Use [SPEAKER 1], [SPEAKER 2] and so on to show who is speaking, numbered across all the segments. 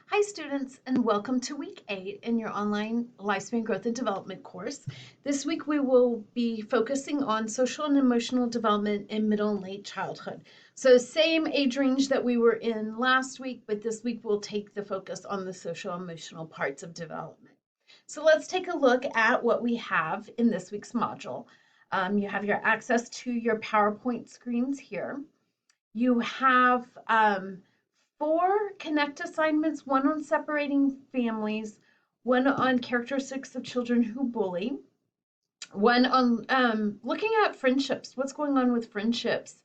[SPEAKER 1] Hi students, and welcome to week 8 in your online Lifespan Growth and Development course. This week we will be focusing on social and emotional development in middle and late childhood. So same age range that we were in last week, but this week we'll take the focus on the social emotional parts of development. So let's take a look at what we have in this week's module. You have your access to your PowerPoint screens here. You have 4 Connect assignments, one on separating families, one on characteristics of children who bully, one on looking at friendships, what's going on with friendships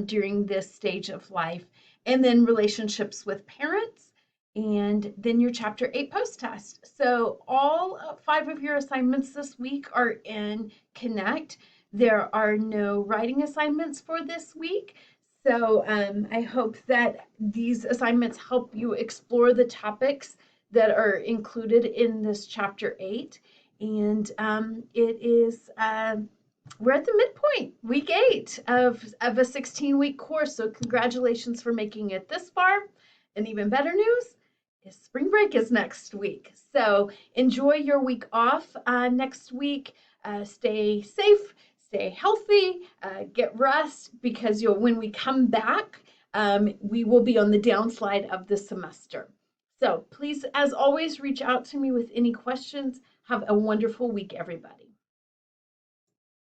[SPEAKER 1] during this stage of life, and then relationships with parents, and then your Chapter 8 post-test. So all 5 of your assignments this week are in Connect. There are no writing assignments for this week. So I hope that these assignments help you explore the topics that are included in this Chapter 8. And we're at the midpoint, week 8 of a 16-week course. So congratulations for making it this far. And even better news is spring break is next week. So enjoy your week off next week. Stay safe, stay healthy, get rest, because when we come back, we will be on the downslide of the semester. So please, as always, reach out to me with any questions. Have a wonderful week, everybody.